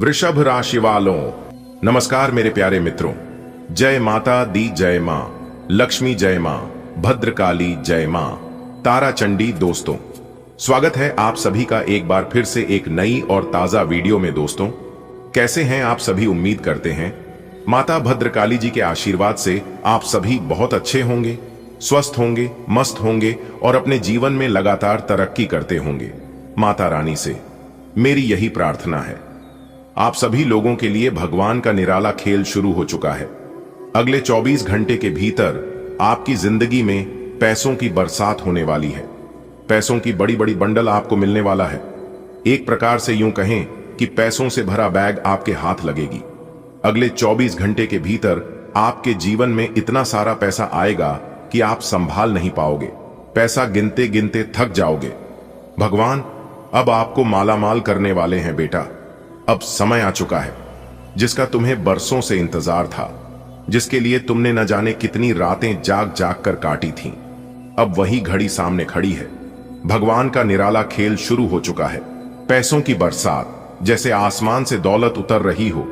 वृषभ राशि वालों, नमस्कार मेरे प्यारे मित्रों। जय माता दी, जय मां लक्ष्मी, जय मां भद्रकाली, जय मां तारा चंडी। दोस्तों, स्वागत है आप सभी का एक बार फिर से एक नई और ताजा वीडियो में। दोस्तों, कैसे हैं आप सभी? उम्मीद करते हैं माता भद्रकाली जी के आशीर्वाद से आप सभी बहुत अच्छे होंगे, स्वस्थ होंगे, मस्त होंगे और अपने जीवन में लगातार तरक्की करते होंगे। माता रानी से मेरी यही प्रार्थना है। आप सभी लोगों के लिए भगवान का निराला खेल शुरू हो चुका है। अगले 24 घंटे के भीतर आपकी जिंदगी में पैसों की बरसात होने वाली है। पैसों की बड़ी बड़ी बंडल आपको मिलने वाला है। एक प्रकार से यूं कहें कि पैसों से भरा बैग आपके हाथ लगेगी। अगले 24 घंटे के भीतर आपके जीवन में इतना सारा पैसा आएगा कि आप संभाल नहीं पाओगे। पैसा गिनते गिनते थक जाओगे। भगवान अब आपको मालामाल करने वाले हैं बेटा। अब समय आ चुका है जिसका तुम्हें बरसों से इंतजार था, जिसके लिए तुमने न जाने कितनी रातें जाग जाग कर काटी थीं। अब वही घड़ी सामने खड़ी है। भगवान का निराला खेल शुरू हो चुका है। पैसों की बरसात जैसे आसमान से दौलत उतर रही हो।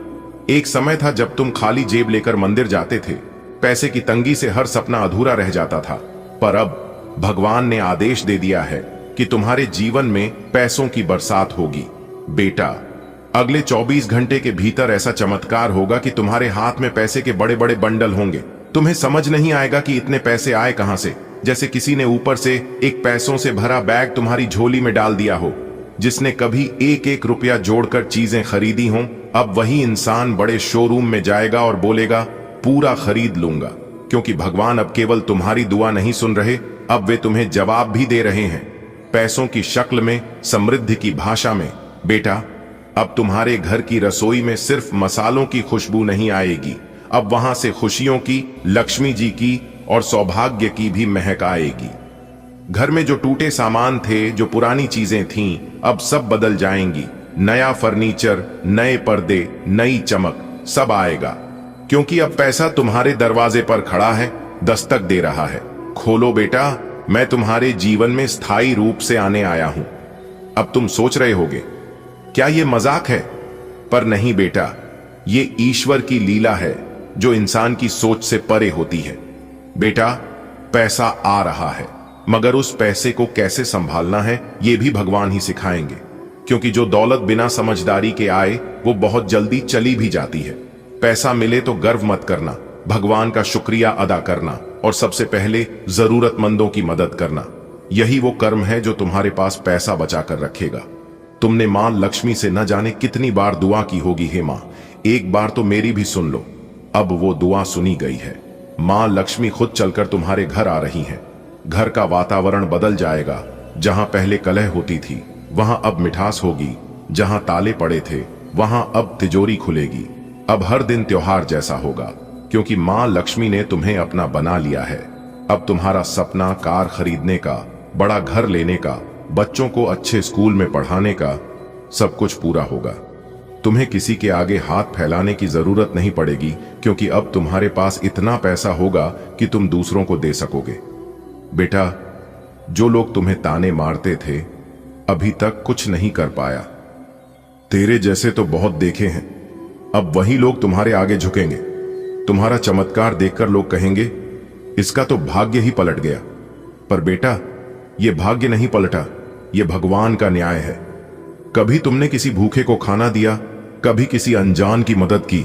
एक समय था जब तुम खाली जेब लेकर मंदिर जाते थे। पैसे की तंगी से हर सपना अधूरा रह जाता था, पर अब भगवान ने आदेश दे दिया है कि तुम्हारे जीवन में पैसों की बरसात होगी। बेटा, अगले 24 घंटे के भीतर ऐसा चमत्कार होगा कि तुम्हारे हाथ में पैसे के बड़े बड़े बंडल होंगे। तुम्हें समझ नहीं आएगा कि इतने पैसे आए कहां से। जैसे किसी ने ऊपर से एक पैसों से भरा बैग तुम्हारी झोली में डाल दिया हो। जिसने कभी एक एक रुपया जोड़कर चीजें खरीदी हों, अब वही इंसान बड़े शोरूम में जाएगा और बोलेगा पूरा खरीद लूंगा। क्योंकि भगवान अब केवल तुम्हारी दुआ नहीं सुन रहे, अब वे तुम्हें जवाब भी दे रहे हैं। पैसों की शक्ल में, समृद्धि की भाषा में। बेटा, अब तुम्हारे घर की रसोई में सिर्फ मसालों की खुशबू नहीं आएगी, अब वहां से खुशियों की, लक्ष्मी जी की और सौभाग्य की भी महक आएगी। घर में जो टूटे सामान थे, जो पुरानी चीजें थीं, अब सब बदल जाएंगी। नया फर्नीचर, नए पर्दे, नई चमक, सब आएगा। क्योंकि अब पैसा तुम्हारे दरवाजे पर खड़ा है, दस्तक दे रहा है। खोलो बेटा, मैं तुम्हारे जीवन में स्थायी रूप से आने आया हूं। अब तुम सोच रहे होगे क्या ये मजाक है? पर नहीं बेटा, ये ईश्वर की लीला है जो इंसान की सोच से परे होती है। बेटा, पैसा आ रहा है, मगर उस पैसे को कैसे संभालना है ये भी भगवान ही सिखाएंगे। क्योंकि जो दौलत बिना समझदारी के आए वो बहुत जल्दी चली भी जाती है। पैसा मिले तो गर्व मत करना, भगवान का शुक्रिया अदा करना और सबसे पहले जरूरतमंदों की मदद करना। यही वो कर्म है जो तुम्हारे पास पैसा बचा कर रखेगा। तुमने मां लक्ष्मी से न जाने कितनी बार दुआ की होगी, हे मां एक बार तो मेरी भी सुन लो। अब वो दुआ सुनी गई है। मां लक्ष्मी खुद चलकर तुम्हारे घर आ रही हैं। घर का वातावरण बदल जाएगा। जहां पहले कलह होती थी वहां अब मिठास होगी। जहां ताले पड़े थे वहां अब तिजोरी खुलेगी। अब हर दिन त्योहार जैसा होगा, क्योंकि मां लक्ष्मी ने तुम्हें अपना बना लिया है। अब तुम्हारा सपना कार खरीदने का, बड़ा घर लेने का, बच्चों को अच्छे स्कूल में पढ़ाने का, सब कुछ पूरा होगा। तुम्हें किसी के आगे हाथ फैलाने की जरूरत नहीं पड़ेगी, क्योंकि अब तुम्हारे पास इतना पैसा होगा कि तुम दूसरों को दे सकोगे। बेटा, जो लोग तुम्हें ताने मारते थे अभी तक कुछ नहीं कर पाया, तेरे जैसे तो बहुत देखे हैं। अब वही लोग तुम्हारे आगे झुकेंगे। तुम्हारा चमत्कार देखकर लोग कहेंगे इसका तो भाग्य ही पलट गया। पर बेटा, ये भाग्य नहीं पलटा, ये भगवान का न्याय है। कभी तुमने किसी भूखे को खाना दिया, कभी किसी अनजान की मदद की,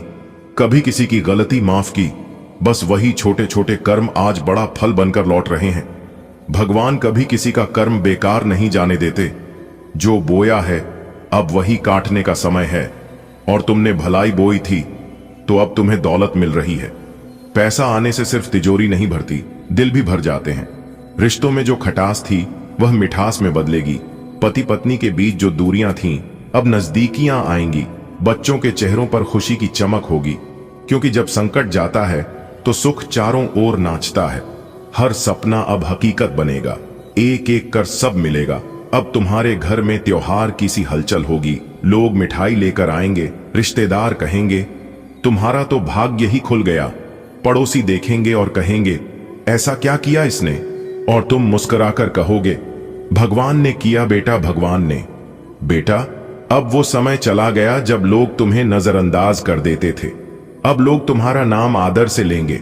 कभी किसी की गलती माफ की। बस वही छोटे छोटे कर्म आज बड़ा फल बनकर लौट रहे हैं। भगवान कभी किसी का कर्म बेकार नहीं जाने देते। जो बोया है अब वही काटने का समय है। और तुमने भलाई बोई थी तो अब तुम्हें दौलत मिल रही है। पैसा आने से सिर्फ तिजोरी नहीं भरती, दिल भी भर जाते हैं। रिश्तों में जो खटास थी वह मिठास में बदलेगी। पति पत्नी के बीच जो दूरियां थीं अब नजदीकियां आएंगी। बच्चों के चेहरों पर खुशी की चमक होगी, क्योंकि जब संकट जाता है तो सुख चारों ओर नाचता है। हर सपना अब हकीकत बनेगा। एक एक कर सब मिलेगा। अब तुम्हारे घर में त्योहार की सी हलचल होगी। लोग मिठाई लेकर आएंगे, रिश्तेदार कहेंगे तुम्हारा तो भाग्य ही खुल गया। पड़ोसी देखेंगे और कहेंगे ऐसा क्या किया इसने, और तुम मुस्कुराकर कहोगे भगवान ने किया बेटा, भगवान ने। बेटा, अब वो समय चला गया जब लोग तुम्हें नजरअंदाज कर देते थे। अब लोग तुम्हारा नाम आदर से लेंगे,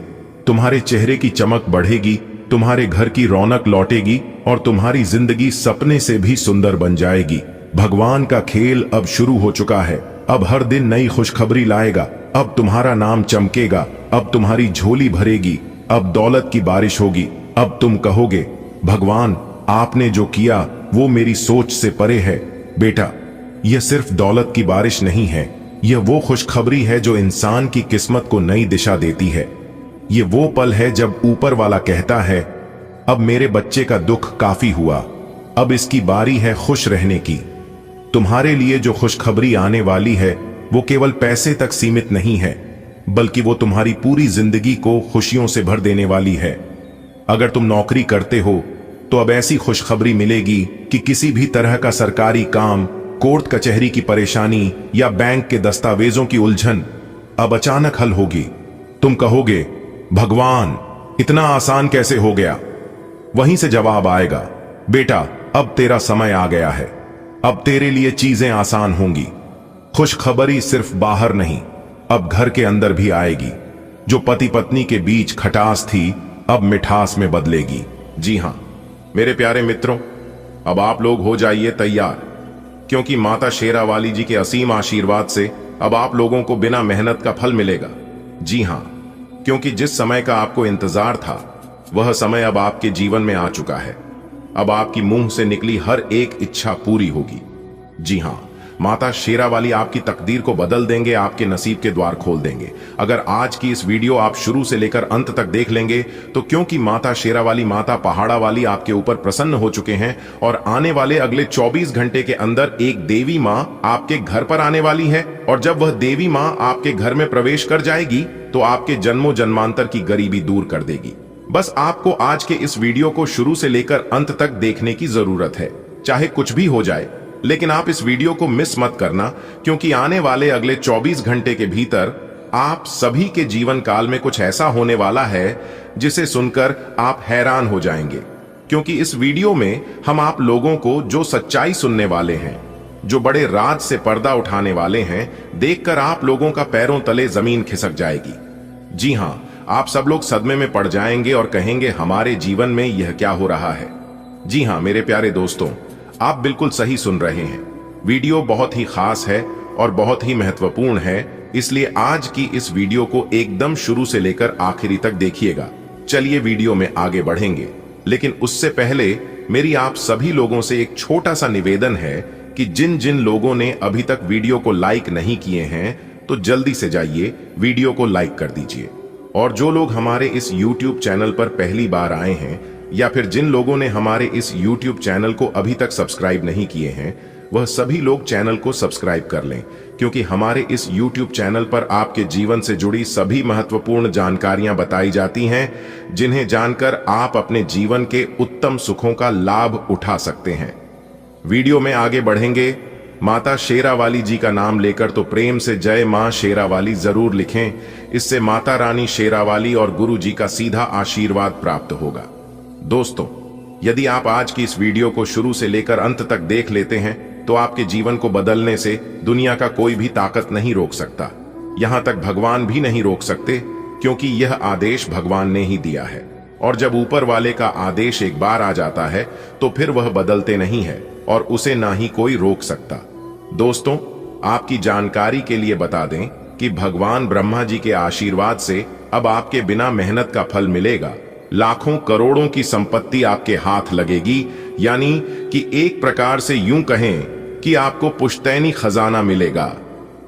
तुम्हारे चेहरे की चमक बढ़ेगी, तुम्हारे घर की रौनक लौटेगी और तुम्हारी जिंदगी सपने से भी सुंदर बन जाएगी। भगवान का खेल अब शुरू हो चुका है। अब हर दिन नई खुशखबरी लाएगा। अब तुम्हारा नाम चमकेगा, अब तुम्हारी झोली भरेगी, अब दौलत की बारिश होगी। अब तुम कहोगे, भगवान आपने जो किया वो मेरी सोच से परे है। बेटा, यह सिर्फ दौलत की बारिश नहीं है, यह वो खुशखबरी है जो इंसान की किस्मत को नई दिशा देती है। ये वो पल है जब ऊपर वाला कहता है, अब मेरे बच्चे का दुख काफी हुआ, अब इसकी बारी है खुश रहने की। तुम्हारे लिए जो खुशखबरी आने वाली है वो केवल पैसे तक सीमित नहीं है, बल्कि वो तुम्हारी पूरी जिंदगी को खुशियों से भर देने वाली है। अगर तुम नौकरी करते हो तो अब ऐसी खुशखबरी मिलेगी कि किसी भी तरह का सरकारी काम, कोर्ट कचहरी की परेशानी या बैंक के दस्तावेजों की उलझन अब अचानक हल होगी। तुम कहोगे, भगवान इतना आसान कैसे हो गया? वहीं से जवाब आएगा, बेटा अब तेरा समय आ गया है, अब तेरे लिए चीजें आसान होंगी। खुशखबरी सिर्फ बाहर नहीं, अब घर के अंदर भी आएगी। जो पति पत्नी के बीच खटास थी अब मिठास में बदलेगी। जी हां मेरे प्यारे मित्रों, अब आप लोग हो जाइए तैयार, क्योंकि माता शेरावाली जी के असीम आशीर्वाद से अब आप लोगों को बिना मेहनत का फल मिलेगा। जी हां, क्योंकि जिस समय का आपको इंतजार था वह समय अब आपके जीवन में आ चुका है। अब आपकी मुंह से निकली हर एक इच्छा पूरी होगी। जी हां, माता शेरावाली आपकी तकदीर को बदल देंगे, आपके नसीब के द्वार खोल देंगे। अगर आज की इस वीडियो आप शुरू से लेकर अंत तक देख लेंगे तो क्योंकि माता शेरावाली, माता पहाड़ा वाली आपके ऊपर प्रसन्न हो चुके हैं और आने वाले अगले 24 घंटे के अंदर एक देवी मां आपके घर पर आने वाली है। और जब वह देवी मां आपके घर में प्रवेश कर जाएगी तो आपके जन्मों जन्मांतर की गरीबी दूर कर देगी। बस आपको आज के इस वीडियो को शुरू से लेकर अंत तक देखने की जरूरत है, चाहे कुछ भी हो जाए, लेकिन आप इस वीडियो को मिस मत करना, क्योंकि आने वाले अगले 24 घंटे के भीतर आप सभी के जीवन काल में कुछ ऐसा होने वाला है जिसे सुनकर आप हैरान हो जाएंगे। क्योंकि इस वीडियो में हम आप लोगों को जो सच्चाई सुनने वाले हैं, जो बड़े राज से पर्दा उठाने वाले हैं, देखकर आप लोगों का पैरों तले जमीन खिसक जाएगी। जी हां, आप सब लोग सदमे में पड़ जाएंगे और कहेंगे, हमारे जीवन में यह क्या हो रहा है? जी हां मेरे प्यारे दोस्तों, आप बिल्कुल सही सुन रहे हैं। वीडियो बहुत ही खास है और बहुत ही महत्वपूर्ण है, इसलिए आज की इस वीडियो को एकदम शुरू से लेकर आखिरी तक देखिएगा। चलिए वीडियो में आगे बढ़ेंगे, लेकिन उससे पहले मेरी आप सभी लोगों से एक छोटा सा निवेदन है कि जिन जिन लोगों ने अभी तक वीडियो को लाइक नहीं किए हैं तो जल्दी से जाइए वीडियो को लाइक कर दीजिए। और जो लोग हमारे इस YouTube चैनल पर पहली बार आए हैं या फिर जिन लोगों ने हमारे इस YouTube चैनल को अभी तक सब्सक्राइब नहीं किए हैं, वह सभी लोग चैनल को सब्सक्राइब कर लें, क्योंकि हमारे इस YouTube चैनल पर आपके जीवन से जुड़ी सभी महत्वपूर्ण जानकारियां बताई जाती हैं, जिन्हें जानकर आप अपने जीवन के उत्तम सुखों का लाभ उठा सकते हैं। वीडियो में आगे बढ़ेंगे। माता शेरावाली जी का नाम लेकर तो प्रेम से जय मां शेरावाली जरूर लिखें, इससे माता रानी शेरावाली और गुरु जी का सीधा आशीर्वाद प्राप्त होगा। दोस्तों, यदि आप आज की इस वीडियो को शुरू से लेकर अंत तक देख लेते हैं तो आपके जीवन को बदलने से दुनिया का कोई भी ताकत नहीं रोक सकता, यहां तक भगवान भी नहीं रोक सकते, क्योंकि यह आदेश भगवान ने ही दिया है। और जब ऊपर वाले का आदेश एक बार आ जाता है तो फिर वह बदलते नहीं है और उसे ना ही कोई रोक सकता। दोस्तों, आपकी जानकारी के लिए बता दें कि भगवान ब्रह्मा जी के आशीर्वाद से अब आपके बिना मेहनत का फल मिलेगा। लाखों करोड़ों की संपत्ति आपके हाथ लगेगी, यानी कि एक प्रकार से यूं कहें कि आपको पुश्तैनी खजाना मिलेगा।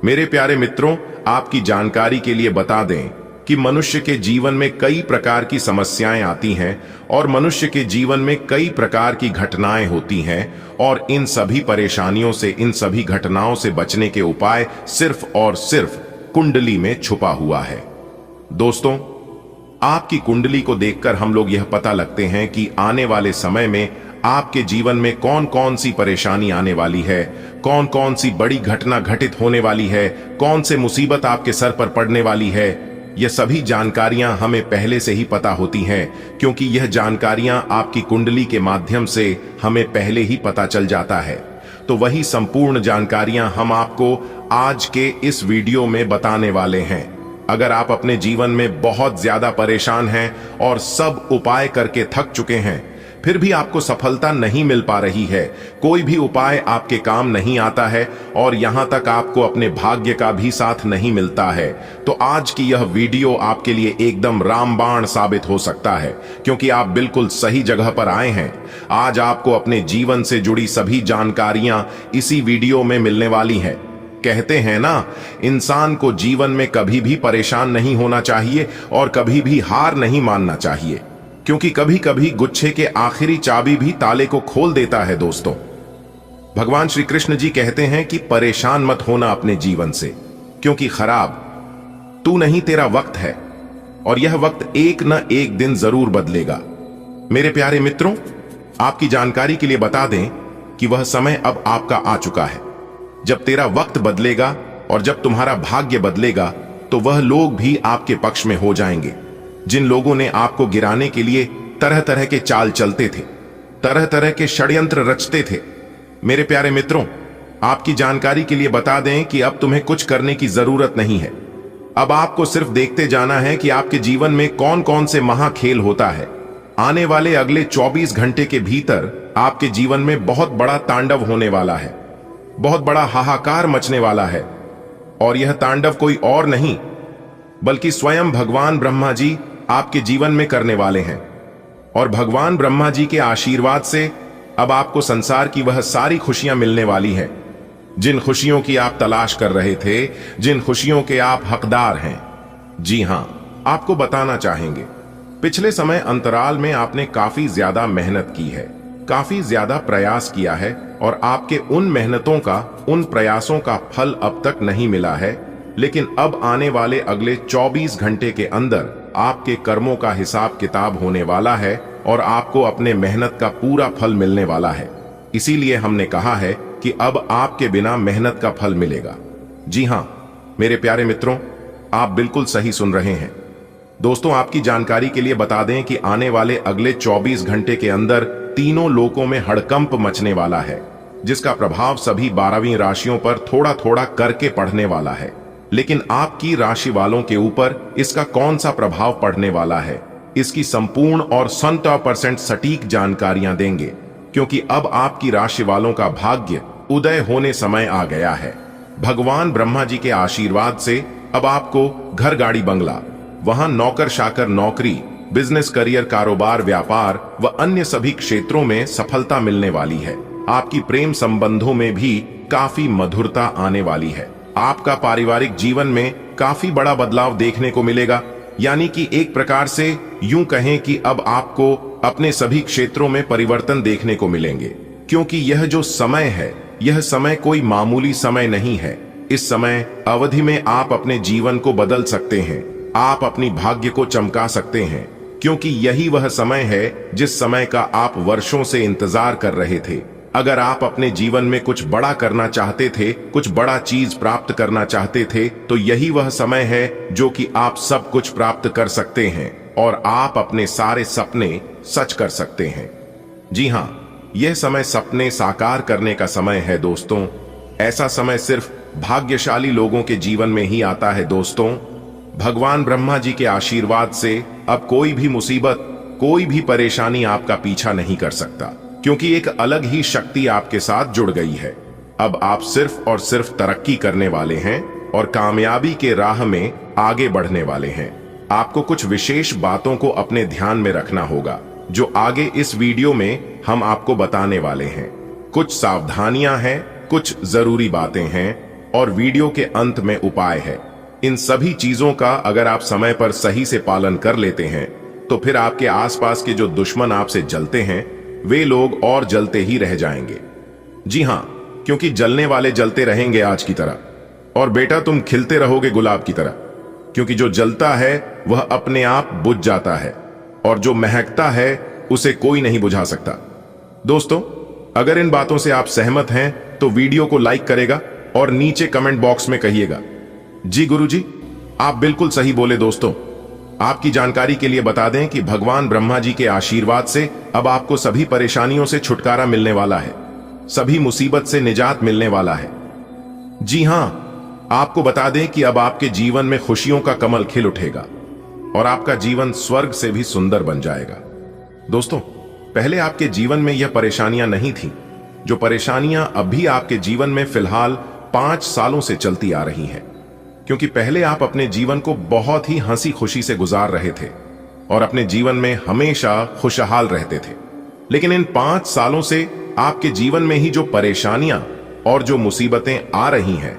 मेरे प्यारे मित्रों, आपकी जानकारी के लिए बता दें कि मनुष्य के जीवन में कई प्रकार की समस्याएं आती हैं और मनुष्य के जीवन में कई प्रकार की घटनाएं होती हैं, और इन सभी परेशानियों से, इन सभी घटनाओं से बचने के उपाय सिर्फ और सिर्फ कुंडली में छुपा हुआ है। दोस्तों, आपकी कुंडली को देखकर हम लोग यह पता लगते हैं कि आने वाले समय में आपके जीवन में कौन कौन सी परेशानी आने वाली है, कौन कौन सी बड़ी घटना घटित होने वाली है, कौन से मुसीबत आपके सर पर पड़ने वाली है। यह सभी जानकारियां हमें पहले से ही पता होती हैं, क्योंकि यह जानकारियां आपकी कुंडली के माध्यम से हमें पहले ही पता चल जाता है। तो वही संपूर्ण जानकारियां हम आपको आज के इस वीडियो में बताने वाले हैं। अगर आप अपने जीवन में बहुत ज्यादा परेशान हैं और सब उपाय करके थक चुके हैं, फिर भी आपको सफलता नहीं मिल पा रही है, कोई भी उपाय आपके काम नहीं आता है और यहां तक आपको अपने भाग्य का भी साथ नहीं मिलता है, तो आज की यह वीडियो आपके लिए एकदम रामबाण साबित हो सकता है, क्योंकि आप बिल्कुल सही जगह पर आए हैं। आज आपको अपने जीवन से जुड़ी सभी जानकारियां इसी वीडियो में मिलने वाली हैं। कहते हैं ना, इंसान को जीवन में कभी भी परेशान नहीं होना चाहिए और कभी भी हार नहीं मानना चाहिए, क्योंकि कभी कभी गुच्छे के आखिरी चाबी भी ताले को खोल देता है। दोस्तों, भगवान श्री कृष्ण जी कहते हैं कि परेशान मत होना अपने जीवन से, क्योंकि खराब तू नहीं, तेरा वक्त है और यह वक्त एक न एक दिन जरूर बदलेगा। मेरे प्यारे मित्रों, आपकी जानकारी के लिए बता दें कि वह समय अब आपका आ चुका है। जब तेरा वक्त बदलेगा और जब तुम्हारा भाग्य बदलेगा, तो वह लोग भी आपके पक्ष में हो जाएंगे जिन लोगों ने आपको गिराने के लिए तरह तरह के चाल चलते थे, तरह तरह के षड्यंत्र रचते थे। मेरे प्यारे मित्रों, आपकी जानकारी के लिए बता दें कि अब तुम्हें कुछ करने की जरूरत नहीं है। अब आपको सिर्फ देखते जाना है कि आपके जीवन में कौन कौन से महाखेल होता है। आने वाले अगले 24 घंटे के भीतर आपके जीवन में बहुत बड़ा तांडव होने वाला है, बहुत बड़ा हाहाकार मचने वाला है। और यह तांडव कोई और नहीं बल्कि स्वयं भगवान ब्रह्मा जी आपके जीवन में करने वाले हैं। और भगवान ब्रह्मा जी के आशीर्वाद से अब आपको संसार की वह सारी खुशियां मिलने वाली हैं, जिन खुशियों की आप तलाश कर रहे थे, जिन खुशियों के आप हकदार हैं। जी हां, आपको बताना चाहेंगे, पिछले समय अंतराल में आपने काफी ज्यादा मेहनत की है, काफी ज्यादा प्रयास किया है और आपके उन मेहनतों का, उन प्रयासों का फल अब तक नहीं मिला है। लेकिन अब आने वाले अगले 24 घंटे के अंदर आपके कर्मों का हिसाब किताब होने वाला है और आपको अपने मेहनत का पूरा फल मिलने वाला है। इसीलिए हमने कहा है कि अब आपके बिना मेहनत का फल मिलेगा। जी हां, मेरे प्यारे मित्रों, आप बिल्कुल सही सुन रहे हैं। दोस्तों, आपकी जानकारी के लिए बता दें कि आने वाले अगले 24 घंटे के अंदर तीनों लोकों में हड़कंप मचने वाला है, जिसका प्रभाव सभी 12वीं राशियों पर थोड़ा थोड़ा करके पड़ने वाला है। लेकिन आपकी राशि वालों के ऊपर इसका कौन सा प्रभाव पड़ने वाला है, इसकी संपूर्ण और 100% सटीक जानकारियां देंगे, क्योंकि अब आपकी राशि वालों का भाग्य उदय होने समय आ गया है। भगवान ब्रह्मा जी के आशीर्वाद से अब आपको घर, गाड़ी, बंगला, वहां नौकर चाकर नौकरी, बिजनेस, करियर, कारोबार, व्यापार व अन्य सभी क्षेत्रों में सफलता मिलने वाली है। आपकी प्रेम संबंधों में भी काफी मधुरता आने वाली है। आपका पारिवारिक जीवन में काफी बड़ा बदलाव देखने को मिलेगा। यानी कि एक प्रकार से यूं कहें कि अब आपको अपने सभी क्षेत्रों में परिवर्तन देखने को मिलेंगे, क्योंकि यह जो समय है, यह समय कोई मामूली समय नहीं है। इस समय अवधि में आप अपने जीवन को बदल सकते हैं, आप अपनी भाग्य को चमका सकते हैं, क्योंकि यही वह समय है जिस समय का आप वर्षों से इंतजार कर रहे थे। अगर आप अपने जीवन में कुछ बड़ा करना चाहते थे, कुछ बड़ा चीज प्राप्त करना चाहते थे, तो यही वह समय है जो कि आप सब कुछ प्राप्त कर सकते हैं और आप अपने सारे सपने सच कर सकते हैं। जी हां, यह समय सपने साकार करने का समय है। दोस्तों, ऐसा समय सिर्फ भाग्यशाली लोगों के जीवन में ही आता है। दोस्तों, भगवान ब्रह्मा जी के आशीर्वाद से अब कोई भी मुसीबत, कोई भी परेशानी आपका पीछा नहीं कर सकता, क्योंकि एक अलग ही शक्ति आपके साथ जुड़ गई है। अब आप सिर्फ और सिर्फ तरक्की करने वाले हैं और कामयाबी के राह में आगे बढ़ने वाले हैं। आपको कुछ विशेष बातों को अपने ध्यान में रखना होगा, जो आगे इस वीडियो में हम आपको बताने वाले हैं। कुछ सावधानियां हैं, कुछ जरूरी बातें हैं और वीडियो के अंत में उपाय है। इन सभी चीजों का अगर आप समय पर सही से पालन कर लेते हैं, तो फिर आपके आसपास के जो दुश्मन आपसे जलते हैं, वे लोग और जलते ही रह जाएंगे। जी हां, क्योंकि जलने वाले जलते रहेंगे आज की तरह, और बेटा तुम खिलते रहोगे गुलाब की तरह, क्योंकि जो जलता है वह अपने आप बुझ जाता है और जो महकता है उसे कोई नहीं बुझा सकता। दोस्तों, अगर इन बातों से आप सहमत हैं तो वीडियो को लाइक करेगा और नीचे कमेंट बॉक्स में कहिएगा, जी गुरुजी, आप बिल्कुल सही बोले। दोस्तों, आपकी जानकारी के लिए बता दें कि भगवान ब्रह्मा जी के आशीर्वाद से अब आपको सभी परेशानियों से छुटकारा मिलने वाला है। सभी मुसीबत से निजात मिलने वाला है। जी हां, आपको बता दें कि अब आपके जीवन में खुशियों का कमल खिल उठेगा और आपका जीवन स्वर्ग से भी सुंदर बन जाएगा। दोस्तों, पहले आपके जीवन में यह परेशानियां नहीं थीं, जो परेशानियां अभी आपके जीवन में फिलहाल 5 सालों से चलती आ रही हैं, क्योंकि पहले आप अपने जीवन को बहुत ही हंसी खुशी से गुजार रहे थे और अपने जीवन में हमेशा खुशहाल रहते थे। लेकिन इन 5 सालों से आपके जीवन में ही जो परेशानियां और जो मुसीबतें आ रही हैं,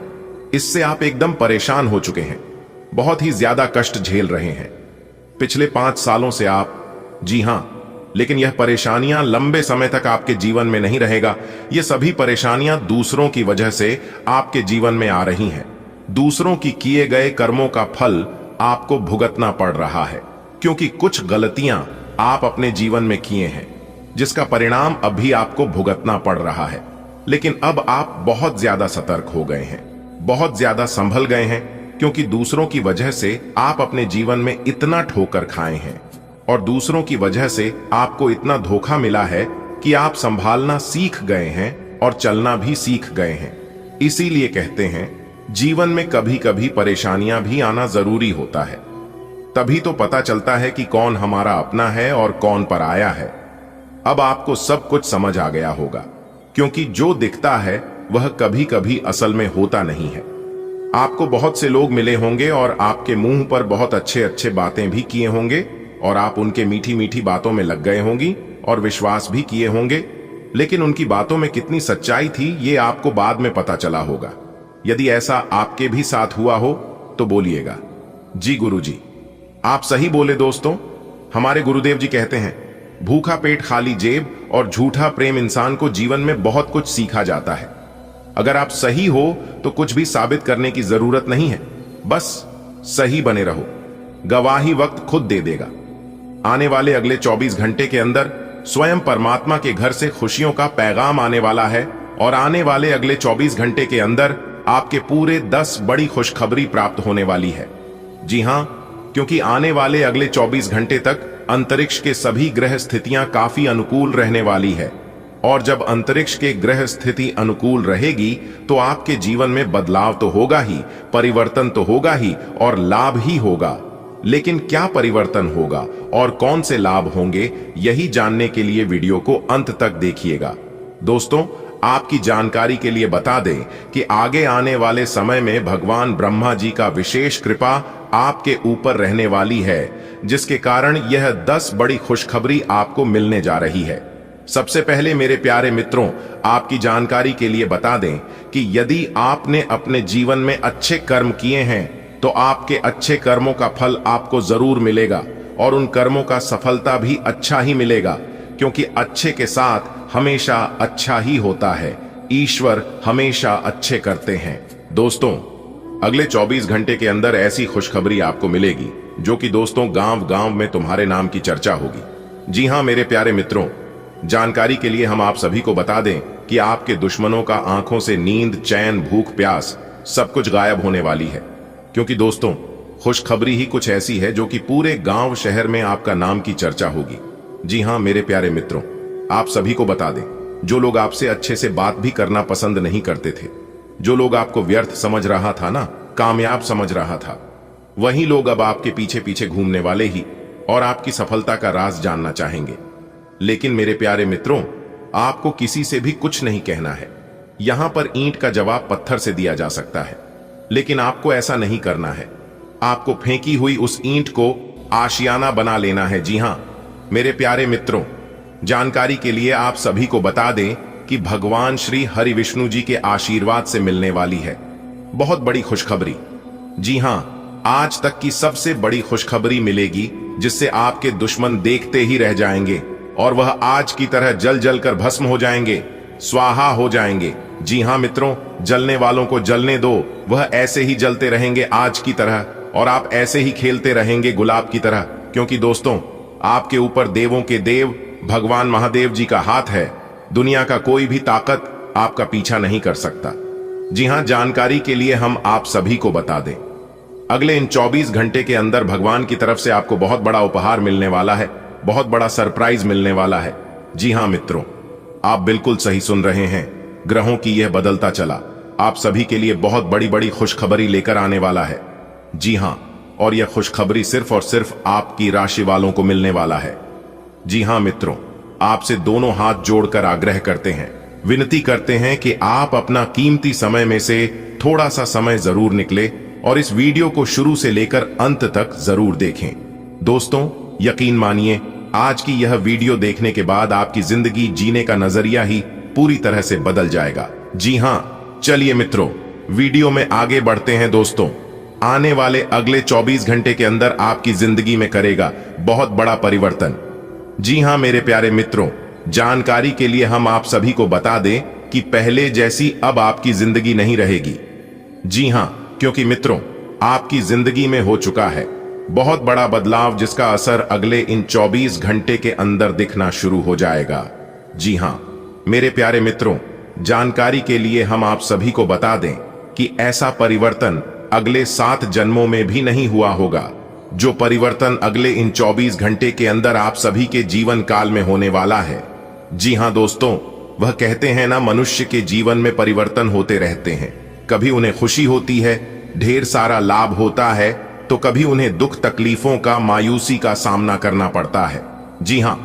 इससे आप एकदम परेशान हो चुके हैं, बहुत ही ज्यादा कष्ट झेल रहे हैं। पिछले 5 सालों से आप, जी हां, लेकिन यह परेशानियां लंबे समय तक आपके जीवन में नहीं रहेगा। यह सभी परेशानियां दूसरों की वजह से आपके जीवन में आ रही हैं। दूसरों की किए गए कर्मों का फल आपको भुगतना पड़ रहा है, क्योंकि कुछ गलतियां आप अपने जीवन में किए हैं, जिसका परिणाम अभी आपको भुगतना पड़ रहा है। लेकिन अब आप बहुत ज्यादा सतर्क हो गए हैं, बहुत ज्यादा संभल गए हैं, क्योंकि दूसरों की वजह से आप अपने जीवन में इतना ठोकर खाए हैं और दूसरों की वजह से आपको इतना धोखा मिला है कि आप संभालना सीख गए हैं और चलना भी सीख गए हैं। इसीलिए कहते हैं, जीवन में कभी कभी परेशानियां भी आना जरूरी होता है, तभी तो पता चलता है कि कौन हमारा अपना है और कौन पराया है। अब आपको सब कुछ समझ आ गया होगा, क्योंकि जो दिखता है वह कभी कभी असल में होता नहीं है। आपको बहुत से लोग मिले होंगे और आपके मुंह पर बहुत अच्छे अच्छे बातें भी किए होंगे और आप उनके मीठी मीठी बातों में लग गए होंगी और विश्वास भी किए होंगे, लेकिन उनकी बातों में कितनी सच्चाई थी ये आपको बाद में पता चला होगा। यदि ऐसा आपके भी साथ हुआ हो तो बोलिएगा, जी गुरुजी, आप सही बोले। दोस्तों, हमारे गुरुदेव जी कहते हैं, भूखा पेट खाली जेब और झूठा प्रेम इंसान को जीवन में बहुत कुछ सीखा जाता है। अगर आप सही हो तो कुछ भी साबित करने की जरूरत नहीं है, बस सही बने रहो, गवाही वक्त खुद दे देगा। आने वाले अगले 24 घंटे के अंदर स्वयं परमात्मा के घर से खुशियों का पैगाम आने वाला है और आने वाले अगले 24 घंटे के अंदर आपके पूरे 10 बड़ी खुशखबरी प्राप्त होने वाली है। जी हां, क्योंकि आने वाले अगले 24 घंटे तक अंतरिक्ष के सभी ग्रह स्थितियां काफी अनुकूल रहने वाली है और जब अंतरिक्ष के ग्रह स्थिति अनुकूल रहेगी तो आपके जीवन में बदलाव तो होगा ही, परिवर्तन तो होगा ही और लाभ ही होगा। लेकिन क्या परिवर्तन होगा और कौन से लाभ होंगे, यही जानने के लिए वीडियो को अंत तक देखिएगा। दोस्तों, आपकी जानकारी के लिए बता दें कि आगे आने वाले समय में भगवान ब्रह्मा जी का विशेष कृपा आपके ऊपर रहने वाली है, जिसके कारण यह 10 बड़ी खुशखबरी आपको मिलने जा रही है। सबसे पहले मेरे प्यारे मित्रों, आपकी जानकारी के लिए बता दें कि यदि आपने अपने जीवन में अच्छे कर्म किए हैं तो आपके अच्छे कर्मों का फल आपको जरूर मिलेगा और उन कर्मों का सफलता भी अच्छा ही मिलेगा, क्योंकि अच्छे के साथ हमेशा अच्छा ही होता है। ईश्वर हमेशा अच्छे करते हैं। दोस्तों, अगले 24 घंटे के अंदर ऐसी खुशखबरी आपको मिलेगी जो कि दोस्तों गांव गांव में तुम्हारे नाम की चर्चा होगी। जी हां मेरे प्यारे मित्रों, जानकारी के लिए हम आप सभी को बता दें कि आपके दुश्मनों का आंखों से नींद, चैन, भूख, प्यास सब कुछ गायब होने वाली है, क्योंकि दोस्तों खुशखबरी ही कुछ ऐसी है जो कि पूरे गांव शहर में आपका नाम की चर्चा होगी। जी हां मेरे प्यारे मित्रों, आप सभी को बता दें, जो लोग आपसे अच्छे से बात भी करना पसंद नहीं करते थे, जो लोग आपको व्यर्थ समझ रहा था ना, कामयाब समझ रहा था, वही लोग अब आपके पीछे पीछे घूमने वाले ही और आपकी सफलता का राज जानना चाहेंगे। लेकिन मेरे प्यारे मित्रों, आपको किसी से भी कुछ नहीं कहना है। यहां पर ईंट का जवाब पत्थर से दिया जा सकता है, लेकिन आपको ऐसा नहीं करना है। आपको फेंकी हुई उस ईंट को आशियाना बना लेना है। जी हां मेरे प्यारे मित्रों, जानकारी के लिए आप सभी को बता दें कि भगवान श्री हरि विष्णु जी के आशीर्वाद से मिलने वाली है बहुत बड़ी खुशखबरी। जी हां, आज तक की सबसे बड़ी खुशखबरी मिलेगी, जिससे आपके दुश्मन देखते ही रह जाएंगे और वह आज की तरह जल जल कर भस्म हो जाएंगे, स्वाहा हो जाएंगे। जी हां मित्रों, जलने वालों को जलने दो, वह ऐसे ही जलते रहेंगे आज की तरह और आप ऐसे ही खेलते रहेंगे गुलाब की तरह, क्योंकि दोस्तों आपके ऊपर देवों के देव भगवान महादेव जी का हाथ है। दुनिया का कोई भी ताकत आपका पीछा नहीं कर सकता। जी हां, जानकारी के लिए हम आप सभी को बता दें, अगले इन 24 घंटे के अंदर भगवान की तरफ से आपको बहुत बड़ा उपहार मिलने वाला है, बहुत बड़ा सरप्राइज मिलने वाला है। जी हां मित्रों, आप बिल्कुल सही सुन रहे हैं। ग्रहों की यह बदलता चला आप सभी के लिए बहुत बड़ी बड़ी खुशखबरी लेकर आने वाला है। जी हां, और यह खुशखबरी सिर्फ और सिर्फ आपकी राशि वालों को मिलने वाला है। जी हां मित्रों, आपसे दोनों हाथ जोड़कर आग्रह करते हैं, विनती करते हैं कि आप अपना कीमती समय में से थोड़ा सा समय जरूर निकले और इस वीडियो को शुरू से लेकर अंत तक जरूर देखें। दोस्तों, यकीन मानिए, आज की यह वीडियो देखने के बाद आपकी जिंदगी जीने का नजरिया ही पूरी तरह से बदल जाएगा। जी हां, चलिए मित्रों, वीडियो में आगे बढ़ते हैं। दोस्तों, आने वाले अगले 24 घंटे के अंदर आपकी जिंदगी में करेगा बहुत बड़ा परिवर्तन। जी हां मेरे प्यारे मित्रों, जानकारी के लिए हम आप सभी को बता दें कि पहले जैसी अब आपकी जिंदगी नहीं रहेगी। जी हां, क्योंकि मित्रों, आपकी जिंदगी में हो चुका है बहुत बड़ा बदलाव, जिसका असर अगले इन 24 घंटे के अंदर दिखना शुरू हो जाएगा। जी हां मेरे प्यारे मित्रों, जानकारी के लिए हम आप सभी को बता दें कि ऐसा परिवर्तन अगले 7 जन्मों में भी नहीं हुआ होगा। जो परिवर्तन अगले इन 24 घंटे के अंदर आप सभी के जीवन काल में होने वाला है। जी हां दोस्तों, वह कहते हैं ना, मनुष्य के जीवन में परिवर्तन होते रहते हैं। कभी उन्हें खुशी होती है, ढेर सारा लाभ होता है, तो कभी उन्हें दुख तकलीफों का, मायूसी का सामना करना पड़ता है। जी हां,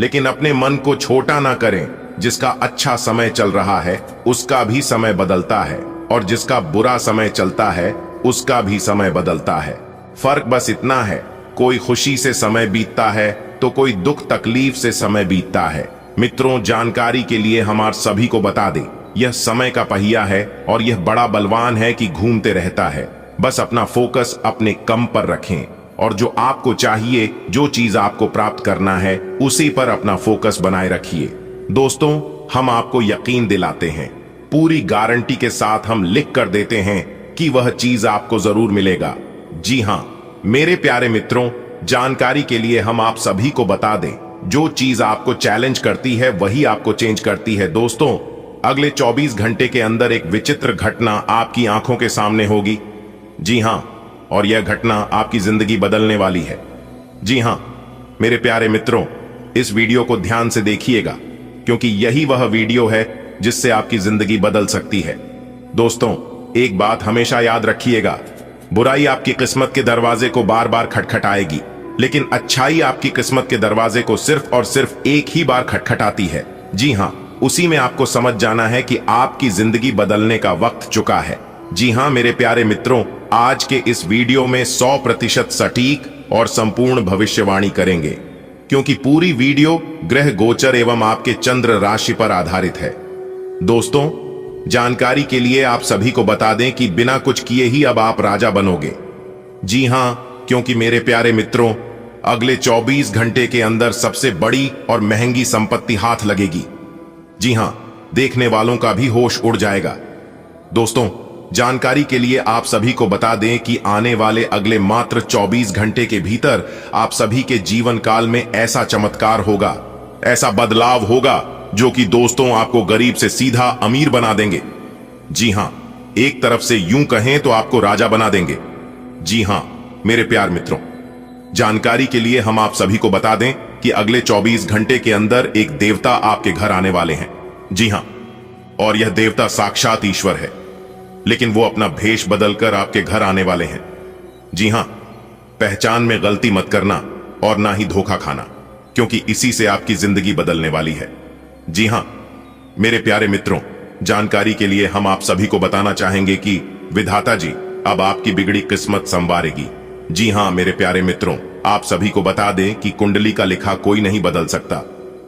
लेकिन अपने मन को छोटा ना करें। जिसका अच्छा समय चल रहा है उसका भी समय बदलता है, और जिसका बुरा समय चलता है उसका भी समय बदलता है। फर्क बस इतना है, कोई खुशी से समय बीतता है तो कोई दुख तकलीफ से समय बीतता है। मित्रों, जानकारी के लिए हम आप सभी को बता दें, यह समय का पहिया है और यह बड़ा बलवान है कि घूमते रहता है। बस अपना फोकस अपने कम पर रखें और जो आपको चाहिए, जो चीज आपको प्राप्त करना है, उसी पर अपना फोकस बनाए रखिए। दोस्तों, हम आपको यकीन दिलाते हैं, पूरी गारंटी के साथ हम लिख कर देते हैं कि वह चीज आपको जरूर मिलेगा। जी हां मेरे प्यारे मित्रों, जानकारी के लिए हम आप सभी को बता दें, जो चीज आपको चैलेंज करती है वही आपको चेंज करती है। दोस्तों, अगले 24 घंटे के अंदर एक विचित्र घटना आपकी आंखों के सामने होगी। जी हां, और यह घटना आपकी जिंदगी बदलने वाली है। जी हां मेरे प्यारे मित्रों, इस वीडियो को ध्यान से देखिएगा, क्योंकि यही वह वीडियो है जिससे आपकी जिंदगी बदल सकती है। दोस्तों, एक बात हमेशा याद रखिएगा, बुराई आपकी किस्मत के दरवाजे को बार बार खटखटाएगी, लेकिन अच्छाई आपकी किस्मत के दरवाजे को सिर्फ और सिर्फ एक ही बार खटखटाती है। जी हां, उसी में आपको समझ जाना है कि आपकी जिंदगी बदलने का वक्त चुका है। जी हां मेरे प्यारे मित्रों, आज के इस वीडियो में 100% सटीक और संपूर्ण भविष्यवाणी करेंगे, क्योंकि पूरी वीडियो ग्रह गोचर एवं आपके चंद्र राशि पर आधारित है। दोस्तों, जानकारी के लिए आप सभी को बता दें कि बिना कुछ किए ही अब आप राजा बनोगे। जी हां, क्योंकि मेरे प्यारे मित्रों, अगले 24 घंटे के अंदर सबसे बड़ी और महंगी संपत्ति हाथ लगेगी। जी हां, देखने वालों का भी होश उड़ जाएगा। दोस्तों, जानकारी के लिए आप सभी को बता दें कि आने वाले अगले मात्र 24 घंटे के भीतर आप सभी के जीवन काल में ऐसा चमत्कार होगा, ऐसा बदलाव होगा, जो कि दोस्तों आपको गरीब से सीधा अमीर बना देंगे। जी हां, एक तरफ से यूं कहें तो आपको राजा बना देंगे। जी हां मेरे प्यार मित्रों, जानकारी के लिए हम आप सभी को बता दें कि अगले 24 घंटे के अंदर एक देवता आपके घर आने वाले हैं। जी हां, और यह देवता साक्षात ईश्वर है, लेकिन वो अपना भेष बदलकर आपके घर आने वाले हैं। जी हां, पहचान में गलती मत करना और ना ही धोखा खाना, क्योंकि इसी से आपकी जिंदगी बदलने वाली है। जी हां मेरे प्यारे मित्रों, जानकारी के लिए हम आप सभी को बताना चाहेंगे कि विधाता जी अब आपकी बिगड़ी किस्मत संवारेगी। जी हां मेरे प्यारे मित्रों, आप सभी को बता दें कि कुंडली का लिखा कोई नहीं बदल सकता।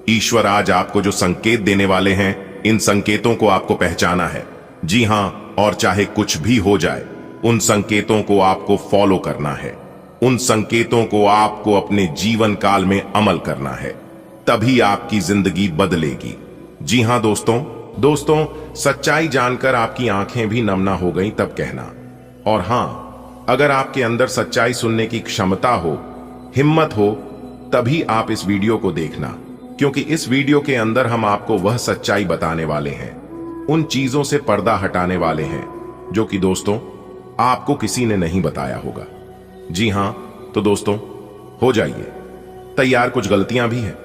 ईश्वर आज आपको जो संकेत देने वाले हैं, इन संकेतों को आपको पहचाना है। जी हां, और चाहे कुछ भी हो जाए, उन संकेतों को आपको फॉलो करना है। उन संकेतों को आपको अपने जीवन काल में अमल करना है, तभी आपकी जिंदगी बदलेगी। जी हां दोस्तों, सच्चाई जानकर आपकी आंखें भी नम ना हो गई तब कहना। और हां, अगर आपके अंदर सच्चाई सुनने की क्षमता हो, हिम्मत हो, तभी आप इस वीडियो को देखना, क्योंकि इस वीडियो के अंदर हम आपको वह सच्चाई बताने वाले हैं, उन चीजों से पर्दा हटाने वाले हैं जो कि दोस्तों आपको किसी ने नहीं बताया होगा। जी हां, तो दोस्तों हो जाइए तैयार। कुछ गलतियां भी हैं,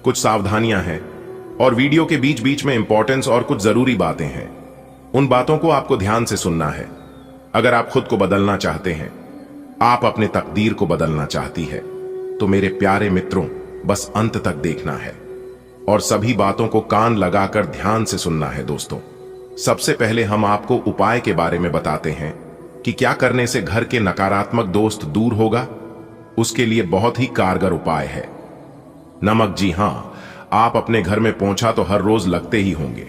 कुछ सावधानियां हैं, और वीडियो के बीच बीच में इंपॉर्टेंस और कुछ जरूरी बातें हैं। उन बातों को आपको ध्यान से सुनना है। अगर आप खुद को बदलना चाहते हैं, आप अपने तकदीर को बदलना चाहती है, तो मेरे प्यारे मित्रों बस अंत तक देखना है और सभी बातों को कान लगाकर ध्यान से सुनना है। दोस्तों, सबसे पहले हम आपको उपाय के बारे में बताते हैं कि क्या करने से घर के नकारात्मक दोस्त दूर होगा। उसके लिए बहुत ही कारगर उपाय है नमक। जी हां, आप अपने घर में पोंछा तो हर रोज लगते ही होंगे,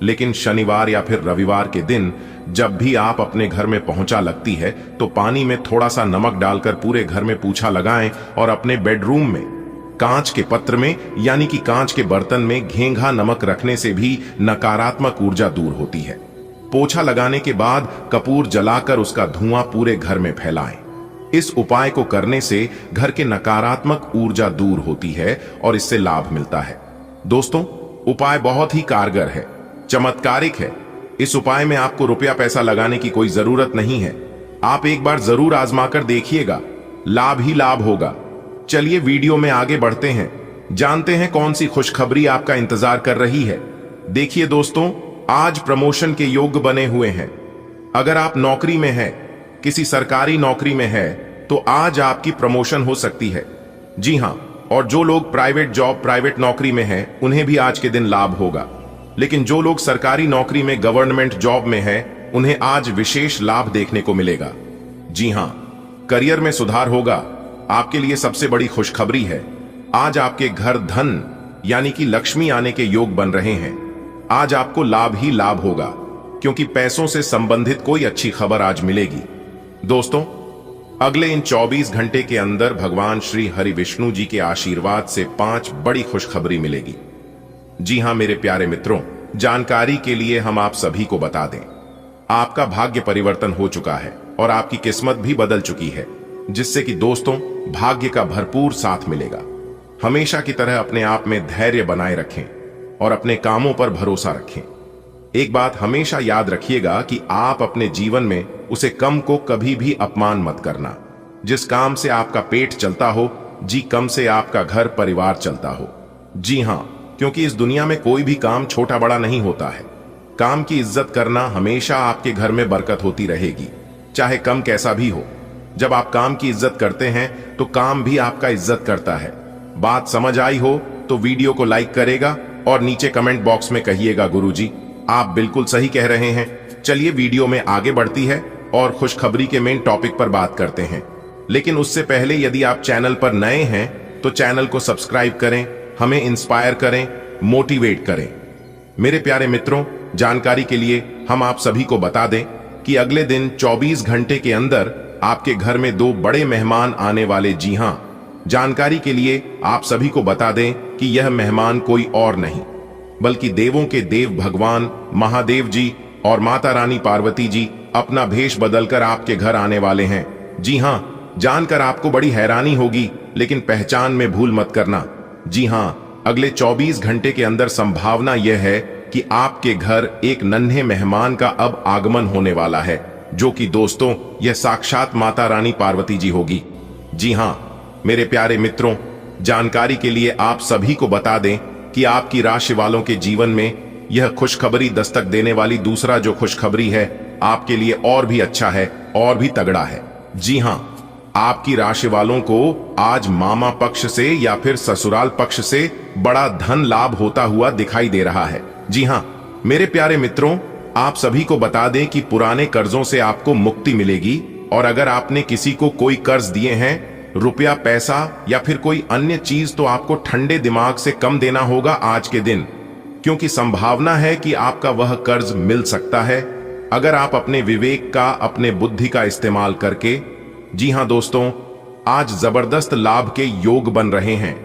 लेकिन शनिवार या फिर रविवार के दिन जब भी आप अपने घर में पोंछा लगती है तो पानी में थोड़ा सा नमक डालकर पूरे घर में पोंछा लगाएं और अपने बेडरूम में कांच के पत्र में यानी कि कांच के बर्तन में घेंघा नमक रखने से भी नकारात्मक ऊर्जा दूर होती है। पोछा लगाने के बाद कपूर जलाकर उसका धुआं पूरे घर में फैलाएं। इस उपाय को करने से घर के नकारात्मक ऊर्जा दूर होती है और इससे लाभ मिलता है। दोस्तों, उपाय बहुत ही कारगर है, चमत्कारिक है। इस उपाय में आपको रुपया पैसा लगाने की कोई जरूरत नहीं है। आप एक बार जरूर आजमाकर देखिएगा, लाभ ही लाभ होगा। चलिए वीडियो में आगे बढ़ते हैं, जानते हैं कौन सी खुशखबरी आपका इंतजार कर रही है। देखिए दोस्तों, आज प्रमोशन के योग्य बने हुए हैं। अगर आप नौकरी में हैं, किसी सरकारी नौकरी में है, तो आज आपकी प्रमोशन हो सकती है। जी हां, और जो लोग प्राइवेट नौकरी में हैं, उन्हें भी आज के दिन लाभ होगा। लेकिन जो लोग सरकारी नौकरी में गवर्नमेंट जॉब में हैं, उन्हें आज विशेष लाभ देखने को मिलेगा। जी हां, करियर में सुधार होगा। आपके लिए सबसे बड़ी खुशखबरी है, आज आपके घर धन यानी कि लक्ष्मी आने के योग बन रहे हैं। आज आपको लाभ ही लाभ होगा, क्योंकि पैसों से संबंधित कोई अच्छी खबर आज मिलेगी। दोस्तों, अगले इन 24 घंटे के अंदर भगवान श्री हरि विष्णु जी के आशीर्वाद से 5 बड़ी खुशखबरी मिलेगी। जी हां मेरे प्यारे मित्रों, जानकारी के लिए हम आप सभी को बता दें, आपका भाग्य परिवर्तन हो चुका है और आपकी किस्मत भी बदल चुकी है, जिससे कि दोस्तों भाग्य का भरपूर साथ मिलेगा। हमेशा की तरह अपने आप में धैर्य बनाए रखें और अपने कामों पर भरोसा रखें। एक बात हमेशा याद रखिएगा कि आप अपने जीवन में उसे कम को कभी भी अपमान मत करना। जिस काम से आपका पेट चलता हो, जी कम से आपका घर परिवार चलता हो। जी हां, क्योंकि इस दुनिया में कोई भी काम छोटा बड़ा नहीं होता है। काम की इज्जत करना, हमेशा आपके घर में बरकत होती रहेगी, चाहे कम कैसा भी हो। जब आप काम की इज्जत करते हैं तो काम भी आपका इज्जत करता है। बात समझ आई हो तो वीडियो को लाइक करेगा और नीचे कमेंट बॉक्स में कहिएगा, गुरुजी आप बिल्कुल सही कह रहे हैं। चलिए वीडियो में आगे बढ़ती है और खुशखबरी के मेन टॉपिक पर बात करते हैं। लेकिन उससे पहले यदि आप चैनल पर नए हैं तो चैनल को सब्सक्राइब करें, हमें इंस्पायर करें, मोटिवेट करें। मेरे प्यारे मित्रों, जानकारी के लिए हम आप सभी को बता दें कि अगले दिन 24 घंटे के अंदर आपके घर में 2 बड़े मेहमान आने वाले। जी हां, जानकारी के लिए आप सभी को बता दें कि यह मेहमान कोई और नहीं बल्कि देवों के देव भगवान महादेव जी और माता रानी पार्वती जी अपना भेष बदलकर आपके घर आने वाले हैं। जी हां, जानकर आपको बड़ी हैरानी होगी, लेकिन पहचान में भूल मत करना। जी हां, अगले 24 घंटे के अंदर संभावना यह है कि आपके घर एक नन्हे मेहमान का अब आगमन होने वाला है, जो कि दोस्तों यह साक्षात माता रानी पार्वती जी होगी। जी हां मेरे प्यारे मित्रों, जानकारी के लिए आप सभी को बता दें कि आपकी राशि वालों के जीवन में यह खुशखबरी दस्तक देने वाली दूसरा जो खुशखबरी है आपके लिए और भी अच्छा है और भी तगड़ा है। जी हां, आपकी राशि वालों को आज मामा पक्ष से या फिर ससुराल पक्ष से बड़ा धन लाभ होता हुआ दिखाई दे रहा है। जी हां मेरे प्यारे मित्रों, आप सभी को बता दें कि पुराने कर्जों से आपको मुक्ति मिलेगी और अगर आपने किसी को कोई कर्ज दिए हैं, रुपया पैसा या फिर कोई अन्य चीज, तो आपको ठंडे दिमाग से कम देना होगा आज के दिन, क्योंकि संभावना है कि आपका वह कर्ज मिल सकता है अगर आप अपने विवेक का, अपने बुद्धि का इस्तेमाल करके। जी हां दोस्तों, आज जबरदस्त लाभ के योग बन रहे हैं,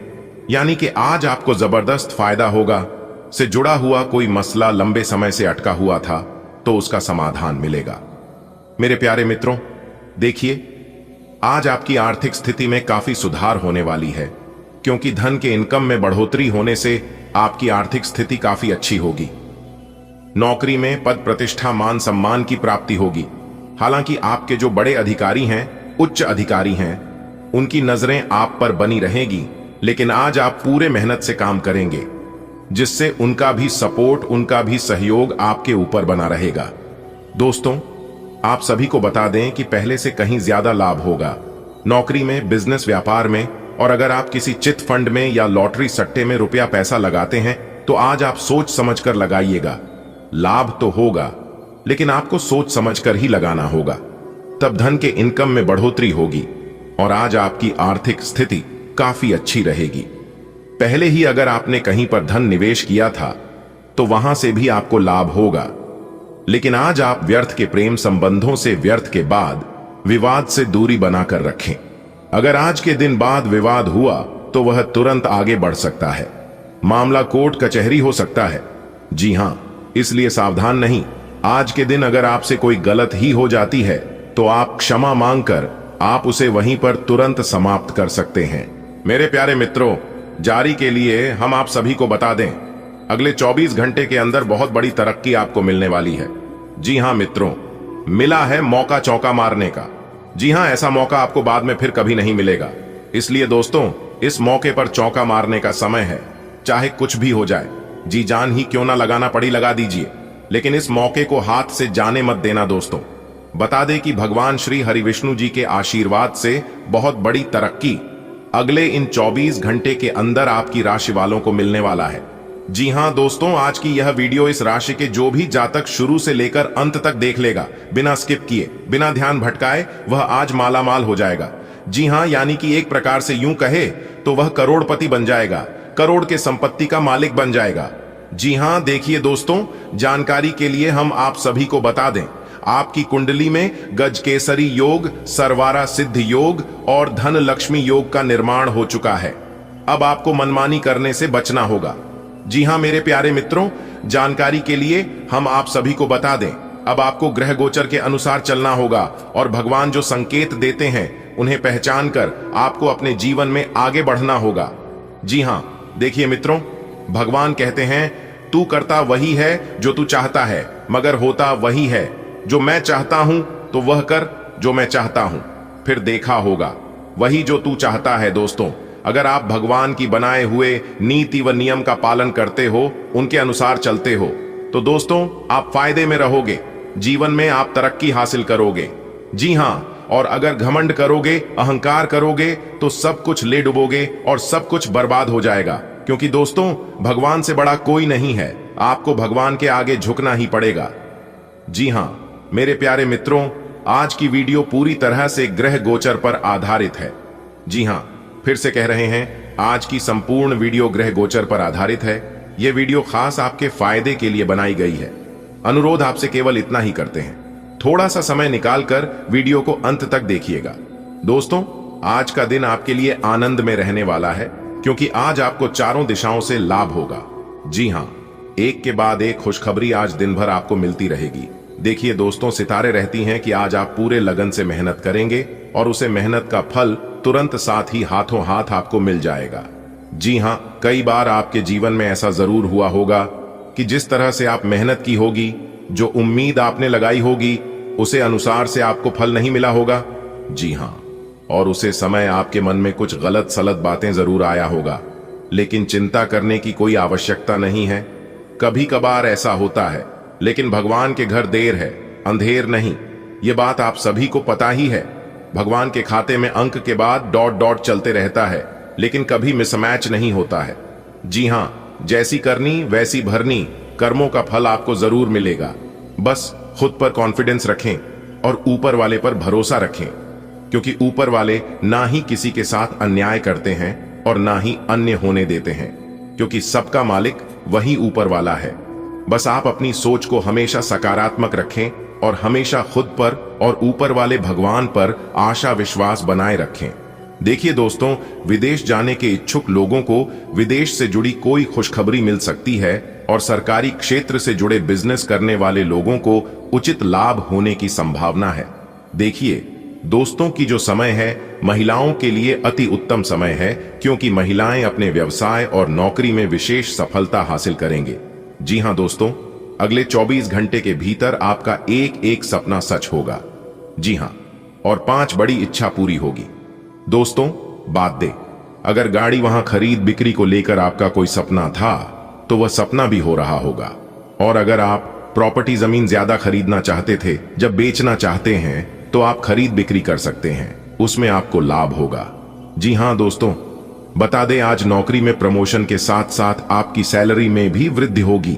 यानी कि आज आपको जबरदस्त फायदा होगा। से जुड़ा हुआ कोई मसला लंबे समय से अटका हुआ था तो उसका समाधान मिलेगा। मेरे प्यारे मित्रों, देखिए आज आपकी आर्थिक स्थिति में काफी सुधार होने वाली है, क्योंकि धन के इनकम में बढ़ोतरी होने से आपकी आर्थिक स्थिति काफी अच्छी होगी। नौकरी में पद प्रतिष्ठा, मान सम्मान की प्राप्ति होगी। हालांकि आपके जो बड़े अधिकारी हैं, उच्च अधिकारी हैं, उनकी नजरें आप पर बनी रहेगी, लेकिन आज आप पूरे मेहनत से काम करेंगे। जिससे उनका भी सपोर्ट, उनका भी सहयोग आपके ऊपर बना रहेगा। दोस्तों, आप सभी को बता दें कि पहले से कहीं ज्यादा लाभ होगा नौकरी में, बिजनेस, व्यापार में। और अगर आप किसी चिट फंड में या लॉटरी सट्टे में रुपया पैसा लगाते हैं तो आज आप सोच समझकर लगाइएगा। लाभ तो होगा, लेकिन आपको सोच समझकर ही लगाना होगा, तब धन के इनकम में बढ़ोतरी होगी और आज आपकी आर्थिक स्थिति काफी अच्छी रहेगी। पहले ही अगर आपने कहीं पर धन निवेश किया था तो वहां से भी आपको लाभ होगा, लेकिन आज आप व्यर्थ के प्रेम संबंधों से, व्यर्थ के बाद विवाद से दूरी बनाकर रखें। अगर आज के दिन बाद विवाद हुआ तो वह तुरंत आगे बढ़ सकता है, मामला कोर्ट कचहरी हो सकता है। जी हां, इसलिए सावधान नहीं। आज के दिन अगर आपसे कोई गलत ही हो जाती है तो आप क्षमा मांगकर आप उसे वहीं पर तुरंत समाप्त कर सकते हैं। मेरे प्यारे मित्रों, जारी के लिए हम आप सभी को बता दें, अगले 24 घंटे के अंदर बहुत बड़ी तरक्की आपको मिलने वाली है। जी हां मित्रों, मिला है मौका चौका मारने का। जी हां, ऐसा मौका आपको बाद में फिर कभी नहीं मिलेगा। इसलिए दोस्तों, इस मौके पर चौका मारने का समय है। चाहे कुछ भी हो जाए, जी जान ही क्यों ना लगाना पड़ी, लगा दीजिए, लेकिन इस मौके को हाथ से जाने मत देना। दोस्तों, बता दें कि भगवान श्री हरि विष्णु जी के आशीर्वाद से बहुत बड़ी तरक्की अगले इन 24 घंटे के अंदर आपकी राशि वालों को मिलने वाला है। जी हां दोस्तों, आज की यह वीडियो इस राशि के जो भी जातक शुरू से लेकर अंत तक देख लेगा, बिना स्किप किए, बिना ध्यान भटकाए, वह आज माला माल हो जाएगा। जी हां, यानी कि एक प्रकार से यूं कहे तो वह करोड़पति बन जाएगा, करोड़ के संपत्ति का मालिक बन जाएगा। जी हां, देखिए दोस्तों, जानकारी के लिए हम आप सभी को बता दें, आपकी कुंडली में गजकेसरी योग, सरवारा सिद्ध योग और धन लक्ष्मी योग का निर्माण हो चुका है। अब आपको मनमानी करने से बचना होगा। जी हां मेरे प्यारे मित्रों, जानकारी के लिए हम आप सभी को बता दें, अब आपको ग्रह गोचर के अनुसार चलना होगा और भगवान जो संकेत देते हैं उन्हें पहचान कर आपको अपने जीवन में आगे बढ़ना होगा। जी हां, देखिए मित्रों, भगवान कहते हैं, तू करता वही है जो तू चाहता है, मगर होता वही है जो मैं चाहता हूं, तो वह कर जो मैं चाहता हूं, फिर देखा होगा। वही जो तू चाहता है। दोस्तों, अगर आप भगवान की बनाए हुए नीति व नियम का पालन करते हो, उनके अनुसार चलते हो, तो दोस्तों आप फायदे में रहोगे, जीवन में आप तरक्की हासिल करोगे। जी हां, और अगर घमंड करोगे, अहंकार करोगे, तो सब कुछ ले डुबोगे और सब कुछ बर्बाद हो जाएगा। क्योंकि दोस्तों, भगवान से बड़ा कोई नहीं है, आपको भगवान के आगे झुकना ही पड़ेगा। जी हां मेरे प्यारे मित्रों, आज की वीडियो पूरी तरह से ग्रह गोचर पर आधारित है। जी हां, फिर से कह रहे हैं, आज की संपूर्ण वीडियो ग्रह गोचर पर आधारित है। यह वीडियो खास आपके फायदे के लिए बनाई गई है। अनुरोध आपसे केवल इतना ही करते हैं, थोड़ा सा समय निकालकर वीडियो को अंत तक देखिएगा। दोस्तों, आज का दिन आपके लिए आनंद में रहने वाला है, क्योंकि आज आपको चारों दिशाओं से लाभ होगा। जी हां, एक के बाद एक खुशखबरी आज दिन भर आपको मिलती रहेगी। देखिए दोस्तों, सितारे रहती हैं कि आज आप पूरे लगन से मेहनत करेंगे और उसे मेहनत का फल तुरंत साथ ही हाथों हाथ आपको मिल जाएगा। जी हां, कई बार आपके जीवन में ऐसा जरूर हुआ होगा कि जिस तरह से आप मेहनत की होगी, जो उम्मीद आपने लगाई होगी, उसे अनुसार से आपको फल नहीं मिला होगा। जी हां, और उसे समय आपके मन में कुछ गलत सलत बातें जरूर आया होगा, लेकिन चिंता करने की कोई आवश्यकता नहीं है। कभी कभार ऐसा होता है, लेकिन भगवान के घर देर है, अंधेर नहीं। ये बात आप सभी को पता ही है। भगवान के खाते में अंक के बाद डॉट डॉट चलते रहता है, लेकिन कभी मिसमैच नहीं होता है। जी हां, जैसी करनी वैसी भरनी, कर्मों का फल आपको जरूर मिलेगा। बस खुद पर कॉन्फिडेंस रखें और ऊपर वाले पर भरोसा रखें, क्योंकि ऊपर वाले ना ही किसी के साथ अन्याय करते हैं और ना ही अन्य होने देते हैं, क्योंकि सबका मालिक वही ऊपर वाला है। बस आप अपनी सोच को हमेशा सकारात्मक रखें और हमेशा खुद पर और ऊपर वाले भगवान पर आशा विश्वास बनाए रखें। देखिए दोस्तों, विदेश जाने के इच्छुक लोगों को विदेश से जुड़ी कोई खुशखबरी मिल सकती है और सरकारी क्षेत्र से जुड़े बिजनेस करने वाले लोगों को उचित लाभ होने की संभावना है। देखिए दोस्तों, की जो समय है महिलाओं के लिए अति उत्तम समय है, क्योंकि महिलाएं अपने व्यवसाय और नौकरी में विशेष सफलता हासिल करेंगे। जी हां दोस्तों, अगले 24 घंटे के भीतर आपका एक एक सपना सच होगा। जी हां, और 5 बड़ी इच्छा पूरी होगी। दोस्तों, बात दे, अगर गाड़ी वहां खरीद बिक्री को लेकर आपका कोई सपना था, तो वह सपना भी हो रहा होगा। और अगर आप प्रॉपर्टी जमीन ज्यादा खरीदना चाहते थे, जब बेचना चाहते हैं तो आप खरीद बिक्री कर सकते हैं, उसमें आपको लाभ होगा। जी हां दोस्तों, बता दें आज नौकरी में प्रमोशन के साथ साथ आपकी सैलरी में भी वृद्धि होगी।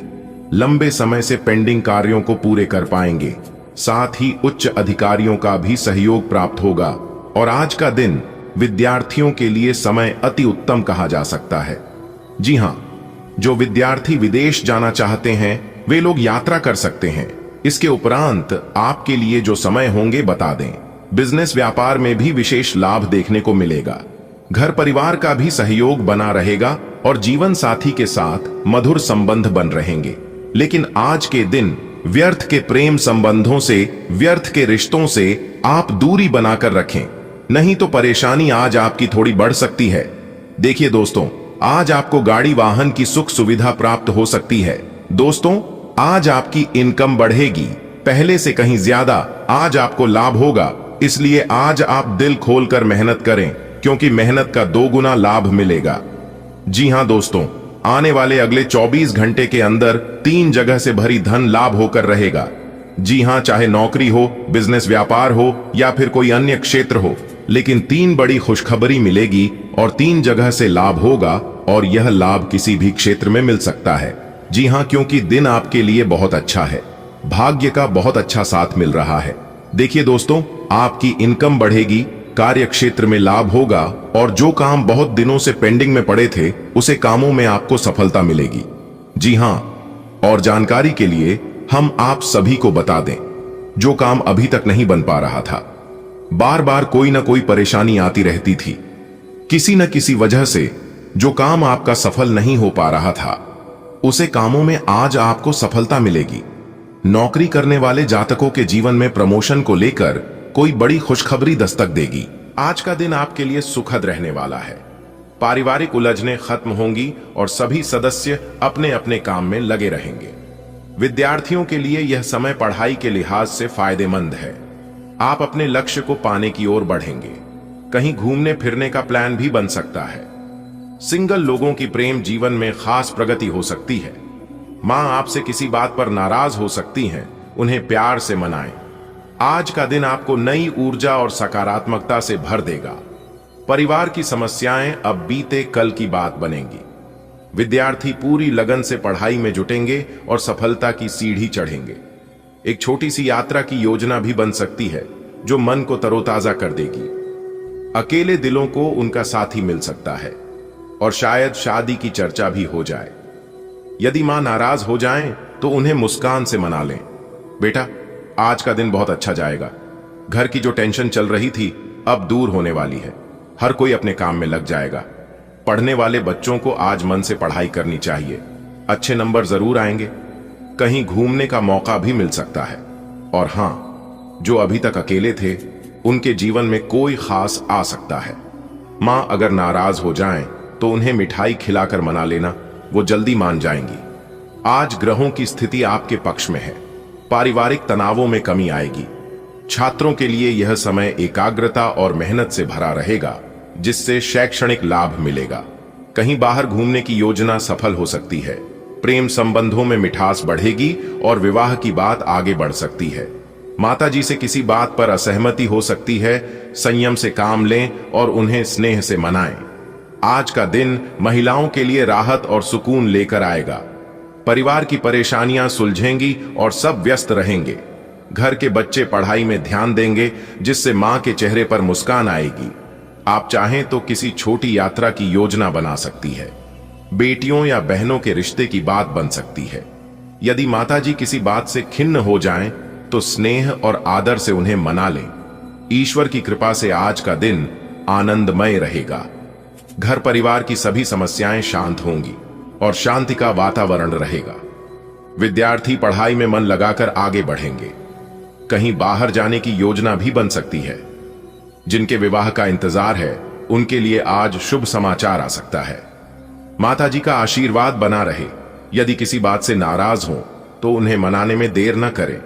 लंबे समय से पेंडिंग कार्यों को पूरे कर पाएंगे, साथ ही उच्च अधिकारियों का भी सहयोग प्राप्त होगा। और आज का दिन विद्यार्थियों के लिए समय अति उत्तम कहा जा सकता है। जी हां, जो विद्यार्थी विदेश जाना चाहते हैं वे लोग यात्रा कर सकते हैं। इसके उपरांत आपके लिए जो समय होंगे बता दें, बिजनेस व्यापार में भी विशेष लाभ देखने को मिलेगा। घर परिवार का भी सहयोग बना रहेगा और जीवन साथी के साथ मधुर संबंध बन रहेंगे। लेकिन आज के दिन व्यर्थ के प्रेम संबंधों से, व्यर्थ के रिश्तों से आप दूरी बनाकर रखें, नहीं तो परेशानी आज आपकी थोड़ी बढ़ सकती है। देखिए दोस्तों, आज आपको गाड़ी वाहन की सुख सुविधा प्राप्त हो सकती है। दोस्तों, आज आपकी इनकम बढ़ेगी, पहले से कहीं ज्यादा आज आपको लाभ होगा। इसलिए आज आप दिल खोलकर मेहनत करें, क्योंकि मेहनत का 2 गुना लाभ मिलेगा। जी हां दोस्तों, आने वाले अगले 24 घंटे के अंदर 3 जगह से भरी धन लाभ होकर रहेगा। जी हां, चाहे नौकरी हो, बिजनेस व्यापार हो या फिर कोई अन्य क्षेत्र हो, लेकिन 3 बड़ी खुशखबरी मिलेगी और 3 जगह से लाभ होगा। और यह लाभ किसी भी क्षेत्र में मिल सकता है। जी हां, क्योंकि दिन आपके लिए बहुत अच्छा है, भाग्य का बहुत अच्छा साथ मिल रहा है। देखिए दोस्तों, आपकी इनकम बढ़ेगी, कार्य क्षेत्र में लाभ होगा और जो काम बहुत दिनों से पेंडिंग में पड़े थे उसे कामों में आपको सफलता मिलेगी। जी हां, और जानकारी के लिए हम आप सभी को बता दें, जो काम अभी तक नहीं बन पा रहा था, बार बार कोई ना कोई परेशानी आती रहती थी, किसी न किसी वजह से जो काम आपका सफल नहीं हो पा रहा था, उसे कामों में आज आपको सफलता मिलेगी। नौकरी करने वाले जातकों के जीवन में प्रमोशन को लेकर कोई बड़ी खुशखबरी दस्तक देगी। आज का दिन आपके लिए सुखद रहने वाला है। पारिवारिक उलझनें खत्म होंगी और सभी सदस्य अपने अपने काम में लगे रहेंगे। विद्यार्थियों के लिए यह समय पढ़ाई के लिहाज से फायदेमंद है। आप अपने लक्ष्य को पाने की ओर बढ़ेंगे। कहीं घूमने फिरने का प्लान भी बन सकता है। सिंगल लोगों की प्रेम जीवन में खास प्रगति हो सकती है। मां आपसे किसी बात पर नाराज हो सकती हैं, उन्हें प्यार से मनाएं। आज का दिन आपको नई ऊर्जा और सकारात्मकता से भर देगा। परिवार की समस्याएं अब बीते कल की बात बनेंगी। विद्यार्थी पूरी लगन से पढ़ाई में जुटेंगे और सफलता की सीढ़ी चढ़ेंगे। एक छोटी सी यात्रा की योजना भी बन सकती है जो मन को तरोताजा कर देगी। अकेले दिलों को उनका साथी मिल सकता है और शायद शादी की चर्चा भी हो जाए। यदि मां नाराज हो जाएं तो उन्हें मुस्कान से मना लें। बेटा, आज का दिन बहुत अच्छा जाएगा। घर की जो टेंशन चल रही थी अब दूर होने वाली है। हर कोई अपने काम में लग जाएगा। पढ़ने वाले बच्चों को आज मन से पढ़ाई करनी चाहिए। अच्छे नंबर जरूर आएंगे। कहीं घूमने का मौका भी मिल सकता है। और हां, जो अभी तक अकेले थे उनके जीवन में कोई खास आ सकता है। मां अगर नाराज हो जाएं तो उन्हें मिठाई खिलाकर मना लेना, वो जल्दी मान जाएंगी। आज ग्रहों की स्थिति आपके पक्ष में है। पारिवारिक तनावों में कमी आएगी। छात्रों के लिए यह समय एकाग्रता और मेहनत से भरा रहेगा, जिससे शैक्षणिक लाभ मिलेगा। कहीं बाहर घूमने की योजना सफल हो सकती है। प्रेम संबंधों में मिठास बढ़ेगी और विवाह की बात आगे बढ़ सकती है। माताजी से किसी बात पर असहमति हो सकती है। संयम से काम लें और उन्हें स्नेह से मनाएं। आज का दिन महिलाओं के लिए राहत और सुकून लेकर आएगा। परिवार की परेशानियां सुलझेंगी और सब व्यस्त रहेंगे। घर के बच्चे पढ़ाई में ध्यान देंगे, जिससे मां के चेहरे पर मुस्कान आएगी। आप चाहें तो किसी छोटी यात्रा की योजना बना सकती है। बेटियों या बहनों के रिश्ते की बात बन सकती है। यदि माताजी किसी बात से खिन्न हो जाएं, तो स्नेह और आदर से उन्हें मना लें। ईश्वर की कृपा से आज का दिन आनंदमय रहेगा। घर परिवार की सभी समस्याएं शांत होंगी और शांति का वातावरण रहेगा। विद्यार्थी पढ़ाई में मन लगाकर आगे बढ़ेंगे। कहीं बाहर जाने की योजना भी बन सकती है। जिनके विवाह का इंतजार है उनके लिए आज शुभ समाचार आ सकता है। माताजी का आशीर्वाद बना रहे। यदि किसी बात से नाराज हो तो उन्हें मनाने में देर न करें।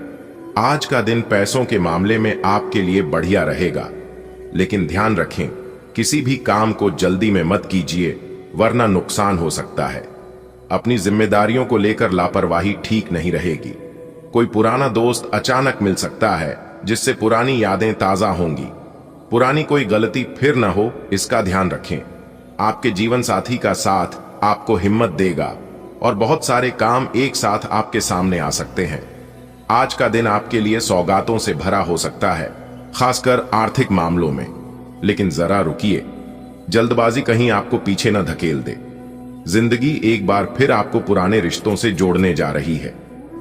आज का दिन पैसों के मामले में आपके लिए बढ़िया रहेगा, लेकिन ध्यान रखें, किसी भी काम को जल्दी में मत कीजिए, वरना नुकसान हो सकता है। अपनी जिम्मेदारियों को लेकर लापरवाही ठीक नहीं रहेगी। कोई पुराना दोस्त अचानक मिल सकता है जिससे पुरानी यादें ताजा होंगी। पुरानी कोई गलती फिर न हो, इसका ध्यान रखें। आपके जीवन साथी का साथ आपको हिम्मत देगा और बहुत सारे काम एक साथ आपके सामने आ सकते हैं। आज का दिन आपके लिए सौगातों से भरा हो सकता है, खासकर आर्थिक मामलों में। लेकिन जरा रुकिए, जल्दबाजी कहीं आपको पीछे न धकेल दे। जिंदगी एक बार फिर आपको पुराने रिश्तों से जोड़ने जा रही है।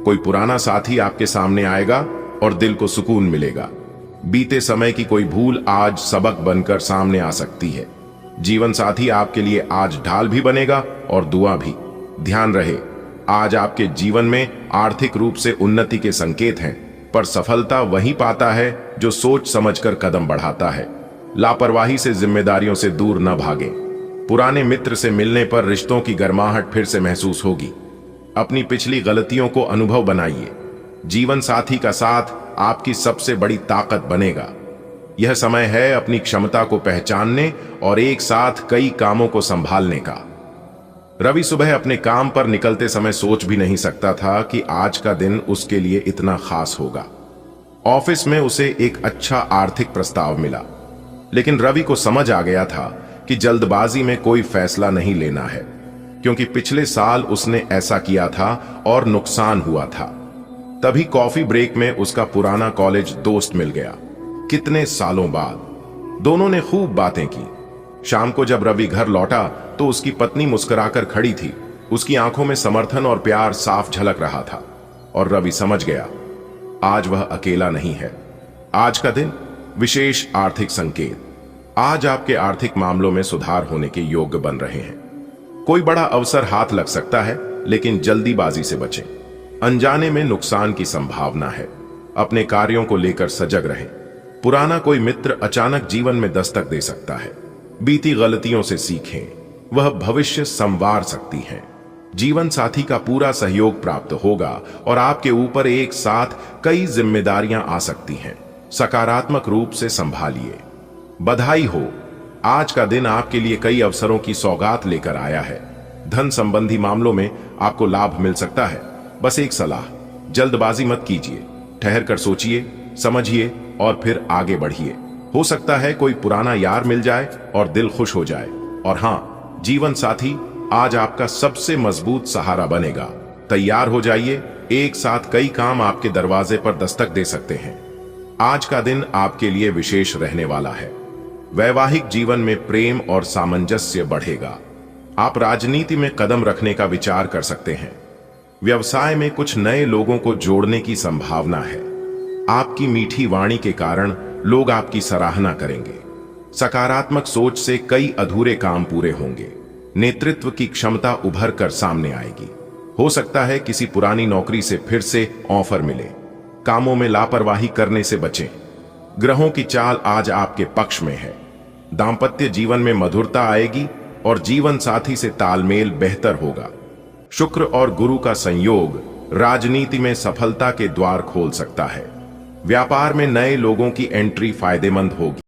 कोई पुराना साथी आपके सामने आएगा और दिल को सुकून मिलेगा। बीते समय की कोई भूल आज सबक बनकर सामने आ सकती है। जीवन साथी आपके लिए आज ढाल भी बनेगा और दुआ भी। ध्यान रहे, आज आपके जीवन में आर्थिक रूप से उन्नति के संकेत हैं, पर सफलता वही पाता है जो सोच समझकर कदम बढ़ाता है। लापरवाही से जिम्मेदारियों से दूर न भागें। पुराने मित्र से मिलने पर रिश्तों की गर्माहट फिर से महसूस होगी। अपनी पिछली गलतियों को अनुभव बनाइए। जीवन साथी का साथ आपकी सबसे बड़ी ताकत बनेगा। यह समय है अपनी क्षमता को पहचानने और एक साथ कई कामों को संभालने का। रवि सुबह अपने काम पर निकलते समय सोच भी नहीं सकता था कि आज का दिन उसके लिए इतना खास होगा। ऑफिस में उसे एक अच्छा आर्थिक प्रस्ताव मिला, लेकिन रवि को समझ आ गया था कि जल्दबाजी में कोई फैसला नहीं लेना है, क्योंकि पिछले साल उसने ऐसा किया था और नुकसान हुआ था। तभी कॉफी ब्रेक में उसका पुराना कॉलेज दोस्त मिल गया। कितने सालों बाद दोनों ने खूब बातें की। शाम को जब रवि घर लौटा तो उसकी पत्नी मुस्कुराकर खड़ी थी। उसकी आंखों में समर्थन और प्यार साफ झलक रहा था और रवि समझ गया, आज वह अकेला नहीं है। आज का दिन विशेष आर्थिक संकेत। आज आपके आर्थिक मामलों में सुधार होने के योग्य बन रहे हैं। कोई बड़ा अवसर हाथ लग सकता है, लेकिन जल्दीबाजी से बचें। अनजाने में नुकसान की संभावना है। अपने कार्यों को लेकर सजग रहें। पुराना कोई मित्र अचानक जीवन में दस्तक दे सकता है। बीती गलतियों से सीखें, वह भविष्य संवार सकती हैं। जीवन साथी का पूरा सहयोग प्राप्त होगा और आपके ऊपर एक साथ कई जिम्मेदारियां आ सकती हैं। सकारात्मक रूप से संभालिए। बधाई हो, आज का दिन आपके लिए कई अवसरों की सौगात लेकर आया है। धन संबंधी मामलों में आपको लाभ मिल सकता है। बस एक सलाह, जल्दबाजी मत कीजिए। ठहर कर सोचिए, समझिए और फिर आगे बढ़िए। हो सकता है कोई पुराना यार मिल जाए और दिल खुश हो जाए। और हां, जीवन साथी आज आपका सबसे मजबूत सहारा बनेगा। तैयार हो जाइए, एक साथ कई काम आपके दरवाजे पर दस्तक दे सकते हैं। आज का दिन आपके लिए विशेष रहने वाला है। वैवाहिक जीवन में प्रेम और सामंजस्य बढ़ेगा। आप राजनीति में कदम रखने का विचार कर सकते हैं। व्यवसाय में कुछ नए लोगों को जोड़ने की संभावना है। आपकी मीठी वाणी के कारण लोग आपकी सराहना करेंगे। सकारात्मक सोच से कई अधूरे काम पूरे होंगे। नेतृत्व की क्षमता उभर कर सामने आएगी। हो सकता है किसी पुरानी नौकरी से फिर से ऑफर मिले। कामों में लापरवाही करने से बचें। ग्रहों की चाल आज आपके पक्ष में है। दांपत्य जीवन में मधुरता आएगी और जीवन साथी से तालमेल बेहतर होगा। शुक्र और गुरु का संयोग राजनीति में सफलता के द्वार खोल सकता है। व्यापार में नए लोगों की एंट्री फायदेमंद होगी।